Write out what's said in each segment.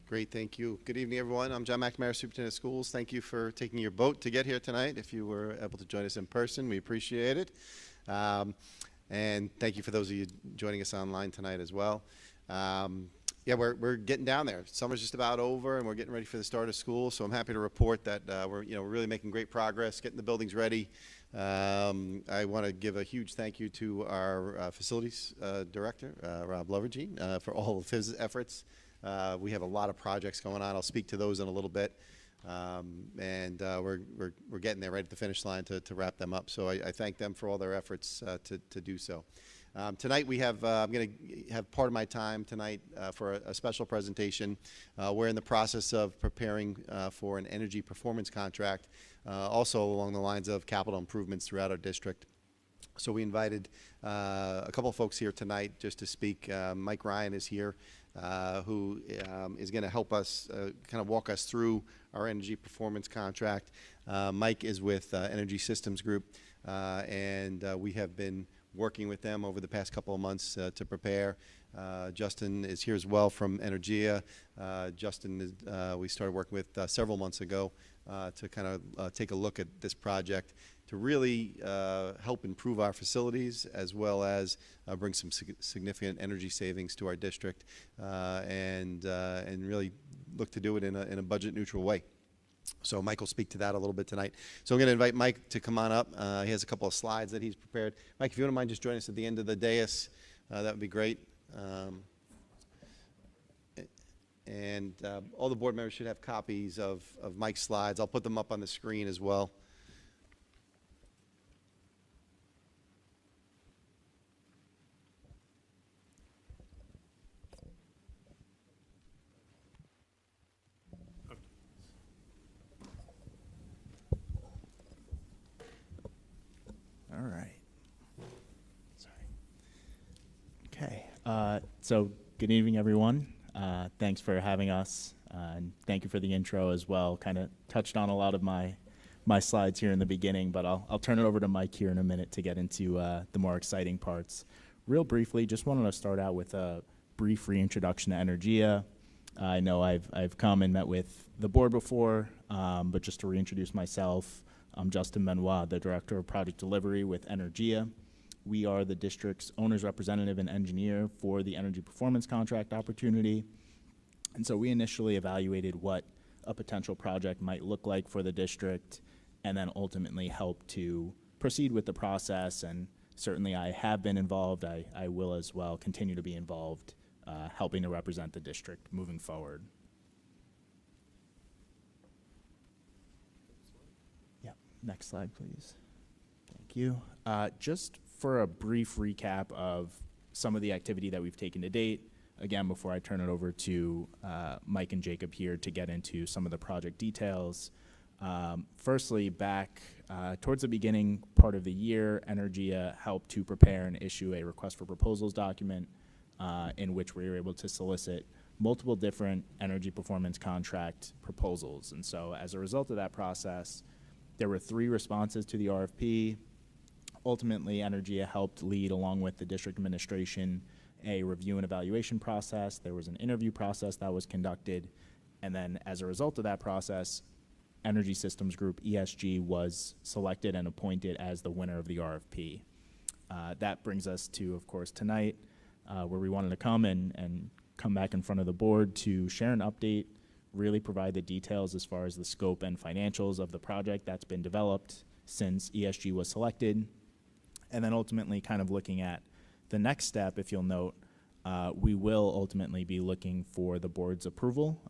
Great, thank you. Good evening, everyone. I'm John McNamara, Superintendent of Schools. Thank you for taking your boat to get here tonight. If you were able to join us in person, we appreciate it. And thank you for those of you joining us online tonight as well. Yeah, we're getting down there. Summer's just about over, and we're getting ready for the start of school. So I'm happy to report that we're really making great progress, getting the buildings ready. I want to give a huge thank you to our facilities director, Rob Lovergene, for all of his efforts. We have a lot of projects going on. I'll speak to those in a little bit. We're getting there right at the finish line to wrap them up. So I thank them for all their efforts to do so. Tonight we have, I'm going to have part of my time tonight for a special presentation. We're in the process of preparing for an energy performance contract, also along the lines of capital improvements throughout our district. So we invited a couple of folks here tonight just to speak. Mike Ryan is here, who is going to help us kind of walk us through our energy performance contract. Mike is with Energy Systems Group, and we have been working with them over the past couple of months to prepare. Justin is here as well from Energia. Justin is, we started working with several months ago to kind of take a look at this project to really help improve our facilities as well as bring some significant energy savings to our district and really look to do it in a budget neutral way. So Mike will speak to that a little bit tonight. So I'm going to invite Mike to come on up. He has a couple of slides that he's prepared. Mike, if you wouldn't mind just joining us at the end of the dais, that would be great. All the board members should have copies of Mike's slides. I'll put them up on the screen as well. All right. Sorry. Okay. So good evening, everyone. Thanks for having us, and thank you for the intro as well. Kind of touched on a lot of my slides here in the beginning, but I'll turn it over to Mike here in a minute to get into the more exciting parts. Real briefly, just wanted to start out with a brief reintroduction to Energia. I know I've come and met with the board before, but just to reintroduce myself, I'm Justin Benoit, the Director of Project Delivery with Energia. We are the district's owner's representative and engineer for the energy performance contract opportunity. And so we initially evaluated what a potential project might look like for the district and then ultimately help to proceed with the process. And certainly I have been involved. I will as well continue to be involved, helping to represent the district moving forward. Next slide, please. Thank you. Just for a brief recap of some of the activity that we've taken to date, again, before I turn it over to Mike and Jacob here to get into some of the project details. Firstly, back towards the beginning part of the year, Energia helped to prepare and issue a request for proposals document in which we were able to solicit multiple different energy performance contract proposals. And so as a result of that process, there were 3 responses to the RFP. Ultimately, Energia helped lead, along with the district administration, a review and evaluation process. There was an interview process that was conducted. And then as a result of that process, Energy Systems Group, ESG, was selected and appointed as the winner of the RFP. That brings us to, of course, tonight, where we wanted to come and come back in front of the board to share an update, really provide the details as far as the scope and financials of the project that's been developed since ESG was selected. And then ultimately kind of looking at the next step, if you'll note, we will ultimately be looking for the board's approval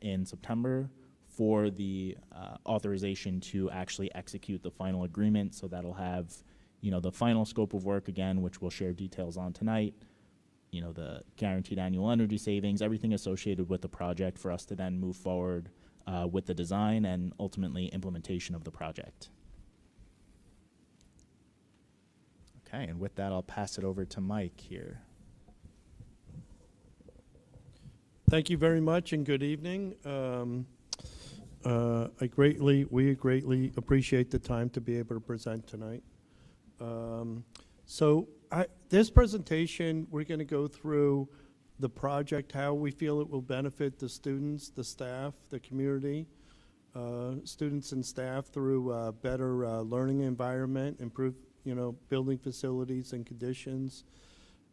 in September for the authorization to actually execute the final agreement. So that'll have, the final scope of work again, which we'll share details on tonight, the guaranteed annual energy savings, everything associated with the project for us to then move forward with the design and ultimately implementation of the project. Okay, and with that, I'll pass it over to Mike here. Thank you very much and good evening. We greatly appreciate the time to be able to present tonight. This presentation, we're going to go through the project, how we feel it will benefit the students, the staff, the community, students and staff through a better learning environment, improved, building facilities and conditions.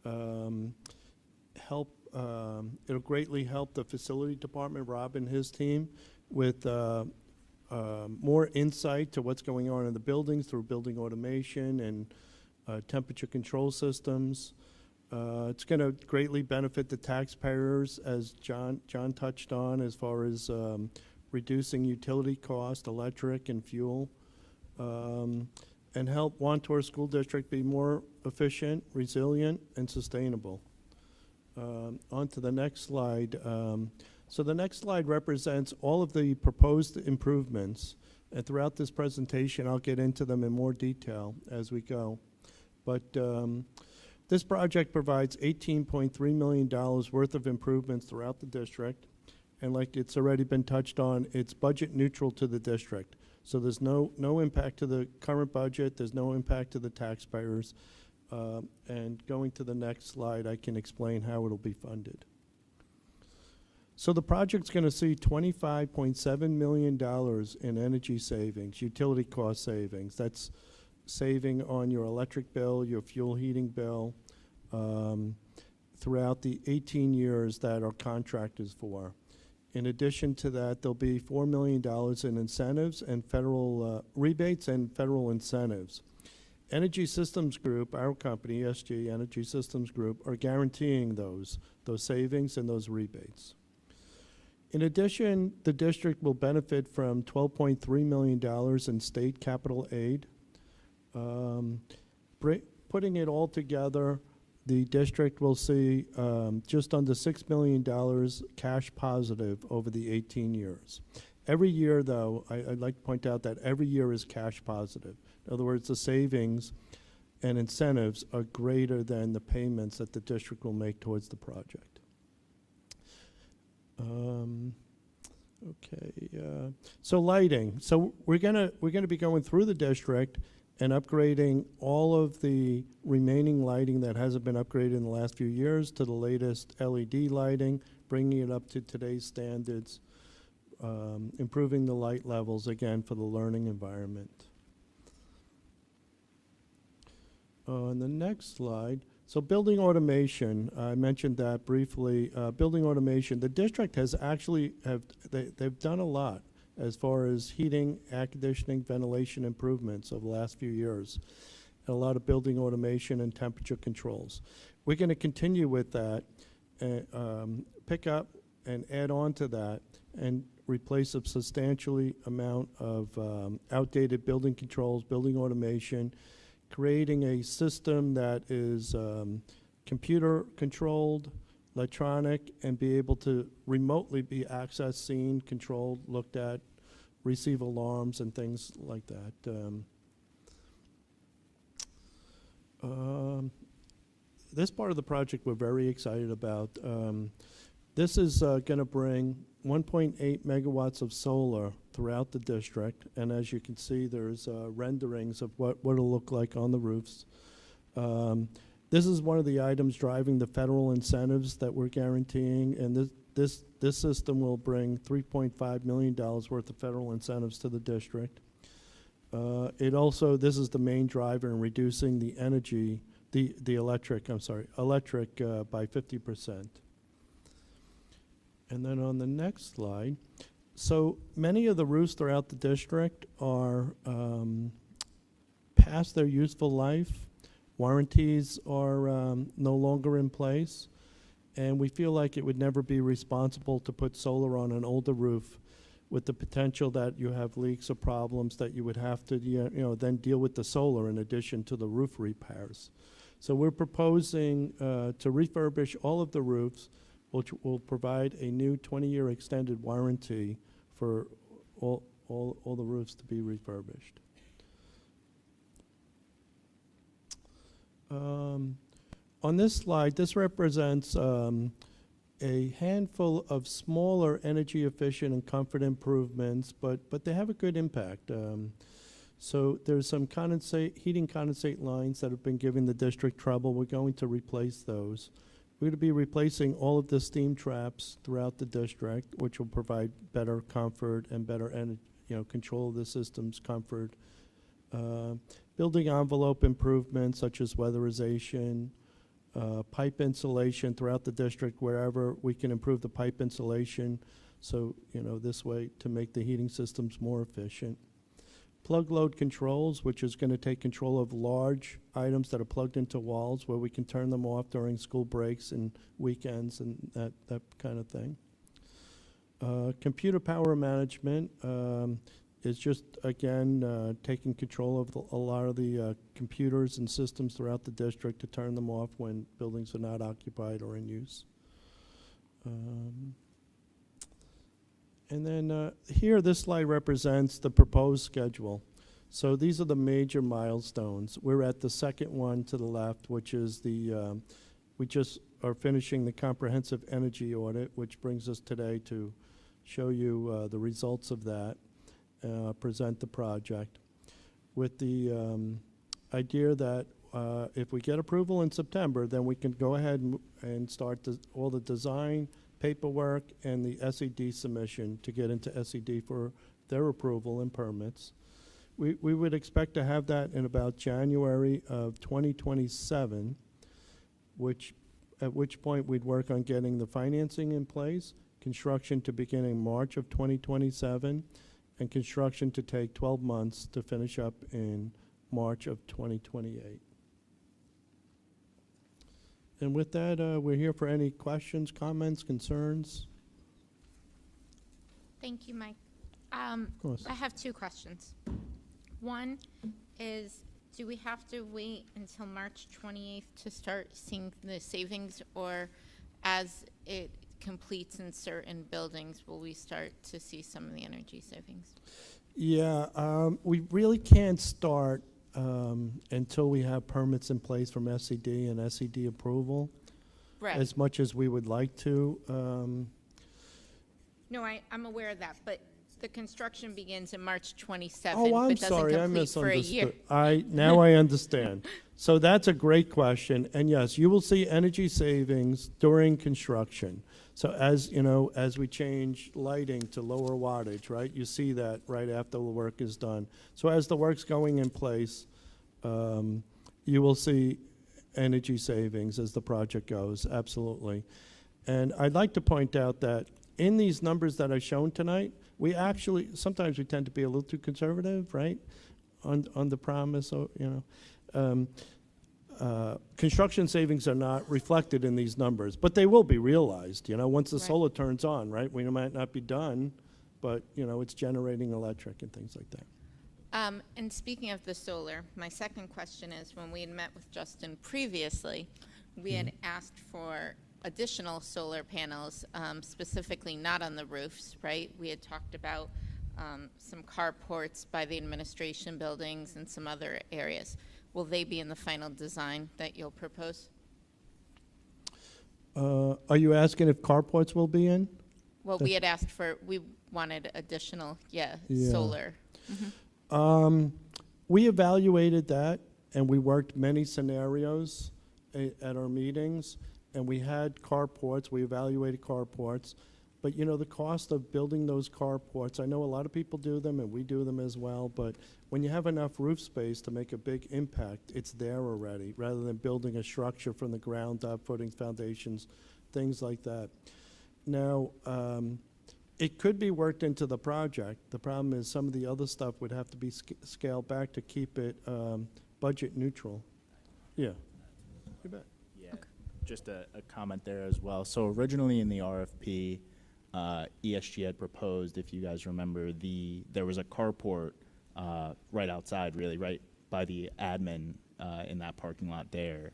It'll greatly help the facility department, Rob and his team, with more insight to what's going on in the buildings through building automation and temperature control systems. It's going to greatly benefit the taxpayers, as John touched on, as far as reducing utility cost, electric and fuel, and help Wantagh School District be more efficient, resilient, and sustainable. On to the next slide. So the next slide represents all of the proposed improvements. And throughout this presentation, I'll get into them in more detail as we go. But this project provides $18.3 million worth of improvements throughout the district. And like it's already been touched on, it's budget neutral to the district. So there's no impact to the current budget. There's no impact to the taxpayers. And going to the next slide, I can explain how it'll be funded. So the project's going to see $25.7 million in energy savings, utility cost savings. That's saving on your electric bill, your fuel heating bill, throughout the 18 years that our contract is for. In addition to that, there'll be $4 million in incentives and federal rebates and federal incentives. Energy Systems Group, our company, ESG, Energy Systems Group, are guaranteeing those savings and those rebates. In addition, the district will benefit from $12.3 million in state capital aid. Putting it all together, the district will see just under $6 million cash positive over the 18 years. Every year, though, I'd like to point out that every year is cash positive. In other words, the savings and incentives are greater than the payments that the district will make towards the project. So lighting. So we're gonna be going through the district and upgrading all of the remaining lighting that hasn't been upgraded in the last few years to the latest LED lighting, bringing it up to today's standards, improving the light levels again for the learning environment. On the next slide, so building automation, I mentioned that briefly. Building automation, the district has actually, they've done a lot as far as heating, air conditioning, ventilation improvements over the last few years. And a lot of building automation and temperature controls. We're going to continue with that, pick up and add on to that, and replace a substantially amount of outdated building controls, building automation, creating a system that is computer controlled, electronic, and be able to remotely be accessed, seen, controlled, looked at, receive alarms and things like that. This part of the project we're very excited about. This is going to bring 1.8 megawatts of solar throughout the district, and as you can see, there's renderings of what it'll look like on the roofs. This is one of the items driving the federal incentives that we're guaranteeing, and this system will bring $3.5 million worth of federal incentives to the district. This is the main driver in reducing the energy, electric by 50%. And then on the next slide, so many of the roofs throughout the district are past their useful life. Warranties are no longer in place, and we feel like it would never be responsible to put solar on an older roof with the potential that you have leaks or problems that you would have to then deal with the solar in addition to the roof repairs. So we're proposing to refurbish all of the roofs, which will provide a new 20-year extended warranty for all the roofs to be refurbished. On this slide, this represents a handful of smaller energy efficient and comfort improvements, but they have a good impact. So there's some heating condensate lines that have been giving the district trouble. We're going to replace those. we're going to be replacing all of the steam traps throughout the district, which will provide better comfort and better control of the system's comfort. Building envelope improvements such as weatherization, pipe insulation throughout the district wherever we can improve the pipe insulation. So, this way to make the heating systems more efficient. Plug load controls, which is going to take control of large items that are plugged into walls where we can turn them off during school breaks and weekends and that kind of thing. Computer power management is just, again, taking control of a lot of the computers and systems throughout the district to turn them off when buildings are not occupied or in use. And then here, this slide represents the proposed schedule. So these are the major milestones. We're at the second one to the left, which is we just are finishing the comprehensive energy audit, which brings us today to show you the results of that, present the project, with the idea that if we get approval in September, then we can go ahead and start all the design, paperwork, and the SED submission to get into SED for their approval and permits. We would expect to have that in about January of 2027, at which point we'd work on getting the financing in place, construction to begin in March of 2027, and construction to take 12 months to finish up in March of 2028. And with that, we're here for any questions, comments, concerns. Thank you, Mike. Of course. I have two questions. One is, do we have to wait until March 28th to start seeing the savings, or as it completes in certain buildings, will we start to see some of the energy savings? Yeah, we really can't start until we have permits in place from SED and SED approval, Right. as much as we would like to. No, I'm aware of that, but the construction begins in March 27th, Oh, I'm but doesn't sorry, I complete for a year. misunderstood. Now I understand. So that's a great question, and yes, you will see energy savings during construction. So as we change lighting to lower wattage, right, you see that right after the work is done. So as the work's going in place, you will see energy savings as the project goes, absolutely. And I'd like to point out that in these numbers that I've shown tonight, we actually, sometimes we tend to be a little too conservative, right, on the promise, construction savings are not reflected in these numbers, but they will be realized, once the Right. solar turns on, right? We might not be done, but, it's generating electric and things like that. And speaking of the solar, my second question is, when we had met with Justin previously, we had asked for additional solar panels, specifically not on the roofs, right? We had talked about some carports by the administration buildings and some other areas. Will they be in the final design that you'll propose? Are you asking if carports will be in? Well, we had asked for, we wanted additional, Yeah. solar. We evaluated that, and we worked many scenarios at our meetings, and we had carports. We evaluated carports. But, the cost of building those carports, I know a lot of people do them, and we do them as well, but when you have enough roof space to make a big impact, it's there already, rather than building a structure from the ground up, footings, foundations, things like that. Now, it could be worked into the project. The problem is some of the other stuff would have to be scaled back to keep it budget neutral. Yeah. You bet. Yeah, just a comment there as well. So originally in the RFP, ESG had proposed, if you guys remember, there was a carport right outside, really, right by the admin in that parking lot there.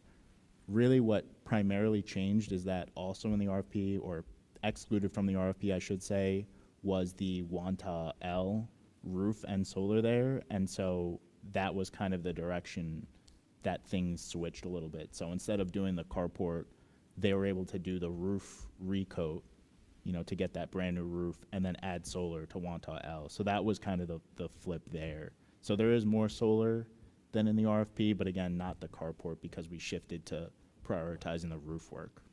Really what primarily changed is that also in the RFP, or excluded from the RFP, I should say, was the Wantagh roof and solar there. And so that was kind of the direction that things switched a little bit. So instead of doing the carport, they were able to do the roof recoat, to get that brand new roof, and then add solar to Wantagh L. So that was kind of the flip there. So there is more solar than in the RFP, but again, not the carport, because we shifted to prioritizing the roof work.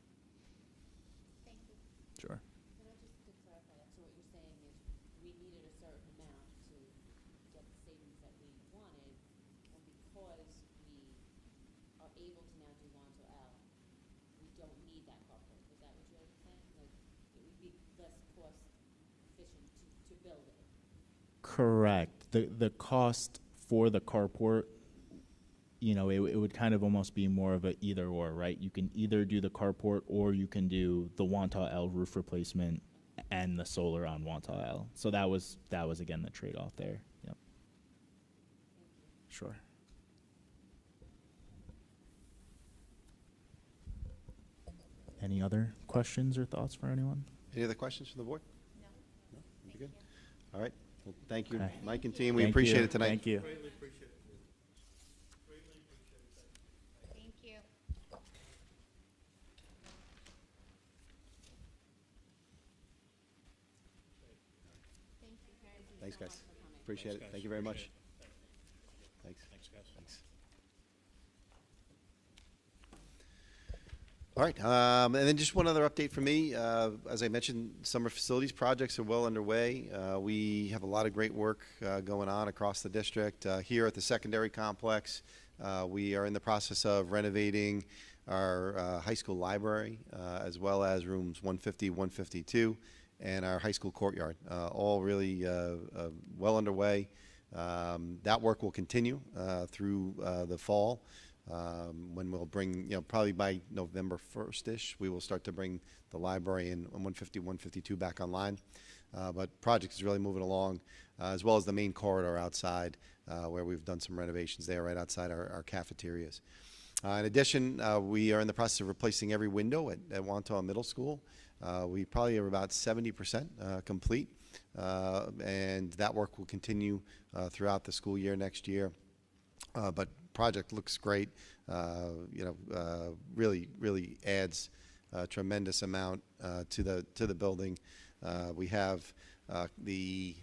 because we are able to now do Wantagh L, we don't need that carport. Is that what you're saying? Like, it would be less cost efficient to build it? Correct. The cost for the carport, you know, it would kind of almost be more of a either or, right? You can either do the carport or you can do the Wantagh L roof replacement and the solar on Wantagh L. So that was again the trade-off there. Yep. Sure. Any other questions or thoughts for anyone? Any other questions from the board? No. No? Thank You good? you. All right. Well, thank you, Okay. Mike and team. We Thank appreciate you. it tonight. Thank you. Greatly appreciate it. Thank you. Thank you very much. Thanks, so guys. much for coming. Appreciate it. Thank you very much. Thanks. Thanks, guys. Thanks. All right, and then just one other update from me. As I mentioned, summer facilities projects are well underway. We have a lot of great work going on across the district. Here at the secondary complex, we are in the process of renovating our high school library, as well as rooms 150, 152, and our high school courtyard, all really well underway. That work will continue through the fall. When we'll bring, probably by November 1st-ish, we will start to bring the library in 150, 152 back online. But project is really moving along, as well as the main corridor outside, where we've done some renovations there right outside our cafeterias. In addition, we are in the process of replacing every window at Wantagh Middle School. We probably are about 70% complete, and that work will continue throughout the school year next year. But project looks great. Really adds a tremendous amount to the building. We have the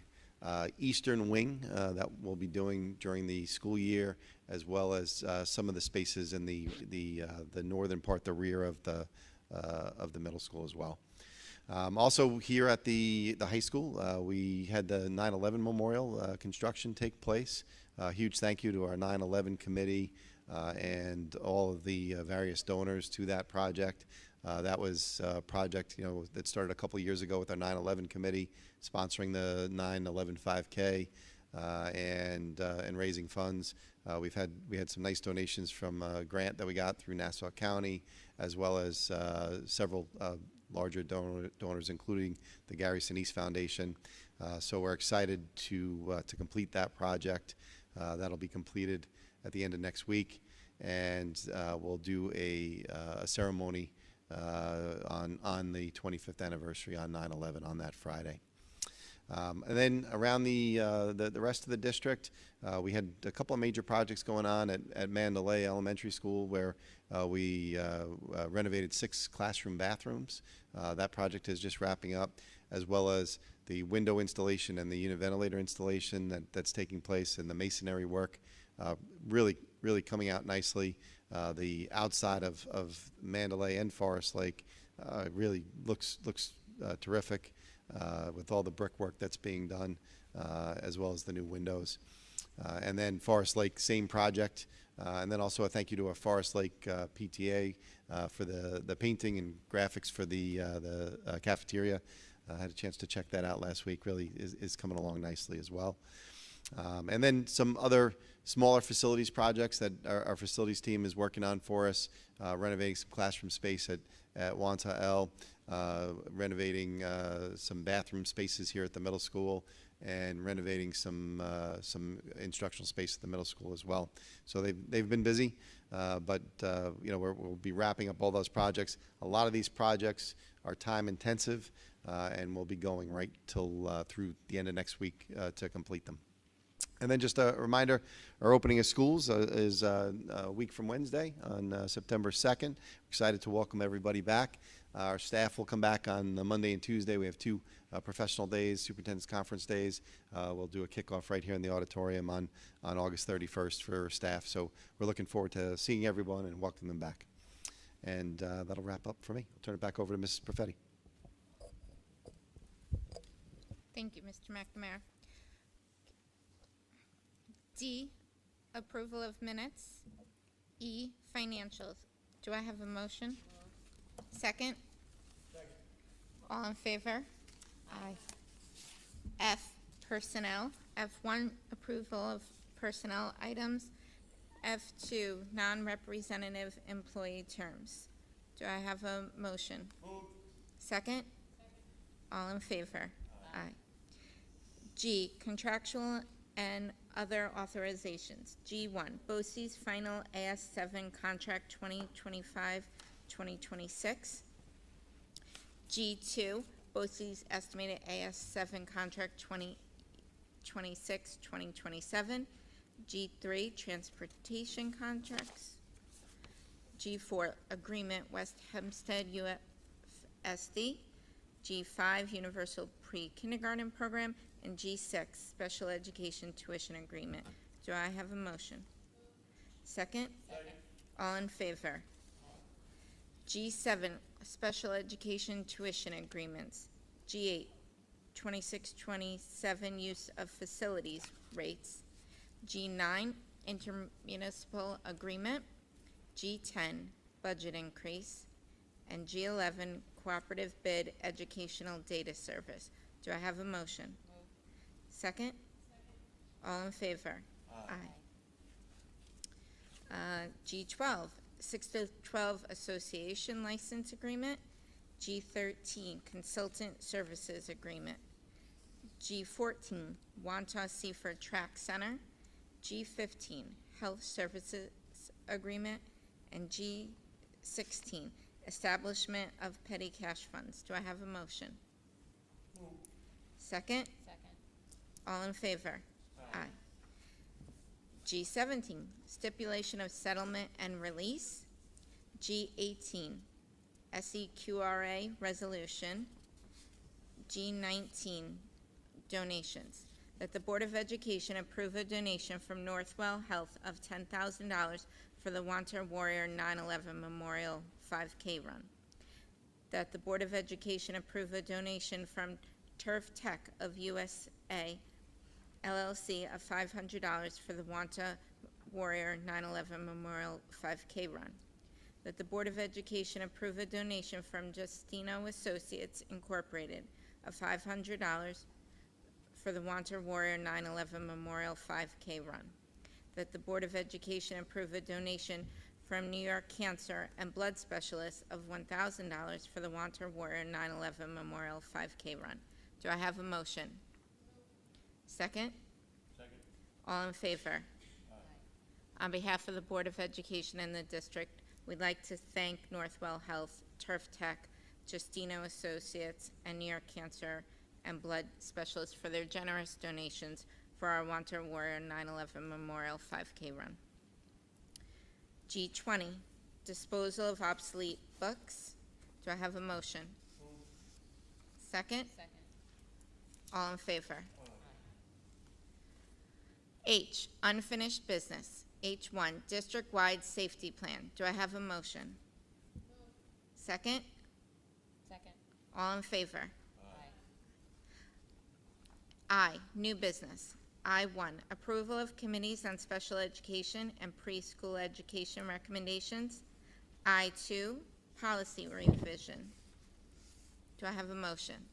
eastern wing that we'll be doing during the school year, as well as some of the spaces in the northern part, the rear of the middle school as well. Also here at the high school, we had the 9/11 Memorial construction take place. Huge thank you to our 9/11 committee and all of the various donors to that project. That was a project that started a couple years ago with our 9/11 committee sponsoring the 9/11 5K and raising funds. We had some nice donations from a grant that we got through Nassau County, as well as several larger donors, including the Gary Sinise Foundation. So we're excited to complete that project. That'll be completed at the end of next week, and we'll do a ceremony on the 25th anniversary on 9/11 on that Friday. And then around the rest of the district, we had a couple of major projects going on at Mandalay Elementary School, where we renovated 6 classroom bathrooms. That project is just wrapping up, as well as the window installation and the unit ventilator installation that's taking place, and the masonry work really coming out nicely. The outside of Mandalay and Forest Lake really looks terrific, with all the brickwork that's being done, as well as the new windows. And then Forest Lake, same project. And then also a thank you to our Forest Lake PTA for the painting and graphics for the cafeteria. I had a chance to check that out last week. Really is coming along nicely as well. And then some other smaller facilities projects that our facilities team is working on for us, renovating some classroom space at Wantagh L, renovating some bathroom spaces here at the middle school, and renovating some instructional space at the middle school as well. So they've been busy, but we'll be wrapping up all those projects. A lot of these projects are time intensive, and we'll be going right till through the end of next week to complete them. And then just a reminder, our opening of schools is a week from Wednesday on September 2nd. Excited to welcome everybody back. Our staff will come back on Monday and Tuesday. We have 2 professional days, superintendent's conference days. We'll do a kickoff right here in the auditorium on August 31st for staff. So we're looking forward to seeing everyone and welcoming them back. And that'll wrap up for me. I'll turn it back over to Mrs. Perfetti. Thank you, Mr. McNamara. D, approval of minutes. E, financials. Do I have a motion? Second? All in favor? Aye. F, personnel. F1, approval of personnel items. F2, non-representative employee terms. Do I have a motion? Second? All in favor? Aye. G, contractual and other authorizations. G1, BOCES final AS7 contract 2025-2026. G2, BOCES estimated AS7 contract 2026-2027. G3, transportation contracts. G4, agreement West Hempstead UFSD. G5, universal pre-kindergarten program. And G6, special education tuition agreement. Do I have a motion? Second? All in favor? G7, special education tuition agreements. G8, 26-27 use of facilities rates. G9, intermunicipal agreement. G10, budget increase. And G11, cooperative bid educational data service. Do I have a motion? Second? All in favor? Aye. G12, 6 to 12 association license agreement. G13, consultant services agreement. G14, Wantagh Seaford Track Center. G15, health services agreement. And G16, establishment of petty cash funds. Do I have a motion? Second? All in favor? Aye. G17, stipulation of settlement and release. G18, SEQRA resolution. G19, donations. That the Board of Education approve a donation from Northwell Health of $10,000 for the Wantagh Warrior 9/11 Memorial 5K Run. That the Board of Education approve a donation from Turf Tech of USA LLC of $500 for the Wantagh Warrior 9/11 Memorial 5K Run. That the Board of Education approve a donation from Justino Associates Incorporated of $500 for the Wantagh Warrior 9/11 Memorial 5K Run. That the Board of Education approve a donation from New York Cancer and Blood Specialists of $1,000 for the Wantagh Warrior 9/11 Memorial 5K Run. Do I have a motion? Second? All in favor? On behalf of the Board of Education and the district, we'd like to thank Northwell Health, Turf Tech, Justino Associates, and New York Cancer and Blood Specialists for their generous donations for our Wantagh Warrior 9/11 Memorial 5K Run. G20, disposal of obsolete books. Do I have a motion? Second? All in favor? H, unfinished business. H1, district-wide safety plan. Do I have a motion? Second? All in favor? I, new business. I1, approval of committees on special education and preschool education recommendations. I2, policy revision. Do I have a motion?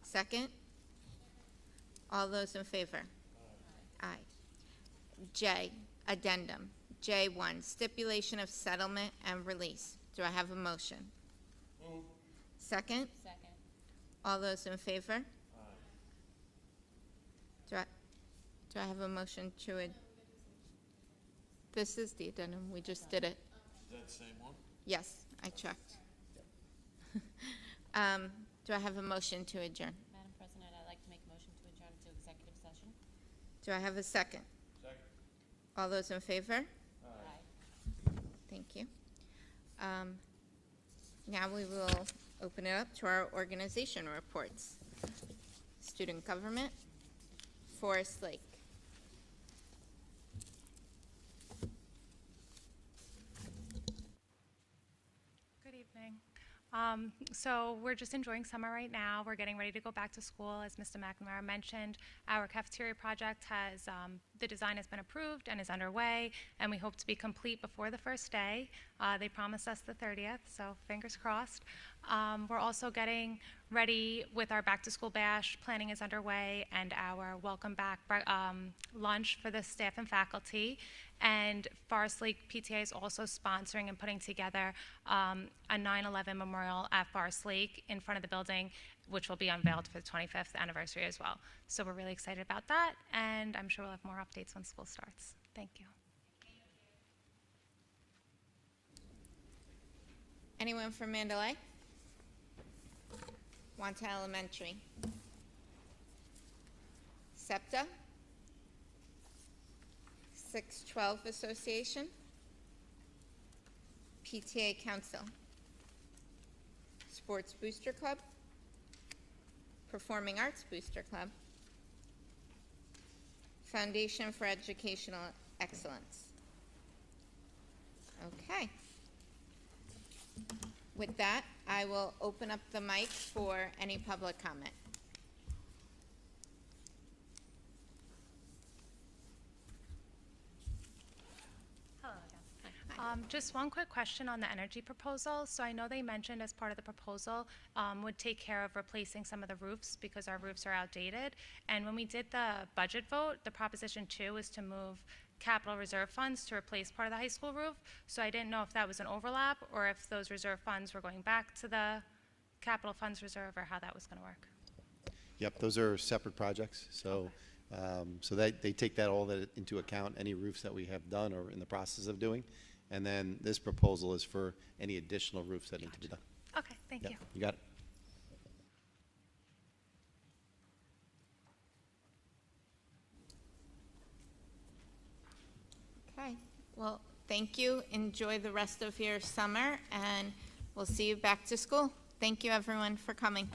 Second? All those in favor? Aye. J, addendum. J1, stipulation of settlement and release. Do I have a motion? Second? All those in favor? Do I have a motion to this is the addendum, we just did it. Is that the same one? Yes, I checked. Do I have a motion to adjourn? Madam President, I'd like to make a motion to adjourn to executive session. Do I have a second? Second. All those in favor? Aye. Thank you. Now we will open it up to our organization reports. Student government, Forest Lake. Good evening. So we're just enjoying summer right now. We're getting ready to go back to school. As Mr. McNamara mentioned, our cafeteria project has, the design has been approved and is underway, and we hope to be complete before the first day. They promised us the 30th, so fingers crossed. We're also getting ready with our back-to-school bash. Planning is underway, and our welcome back lunch for the staff and faculty. And Forest Lake PTA is also sponsoring and putting together a 9/11 memorial at Forest Lake in front of the building, which will be unveiled for the 25th anniversary as well. So we're really excited about that, and I'm sure we'll have more updates when school starts. Thank you. Anyone from Mandalay? Wantagh Elementary. SEPTA. 612 Association. PTA Council. Sports Booster Club. Performing Arts Booster Club. Foundation for Educational Excellence. Okay. With that, I will open up the mic for any public comment. Hello again. Just one quick question on the energy proposal. So I know they mentioned as part of the proposal would take care of replacing some of the roofs because our roofs are outdated. And when we did the budget vote, the Proposition 2 was to move capital reserve funds to replace part of the high school roof. So I didn't know if that was an overlap or if those reserve funds were going back to the capital funds reserve or how that was going to work. Yep, those are separate projects. So, so they take that all that into account, any roofs that we have done or in the process of doing. And then this proposal is for any additional roofs that need to be done. Okay, thank Yep, you. you got it. Okay, well, thank you. Enjoy the rest of your summer, and we'll see you back to school. Thank you, everyone, for coming.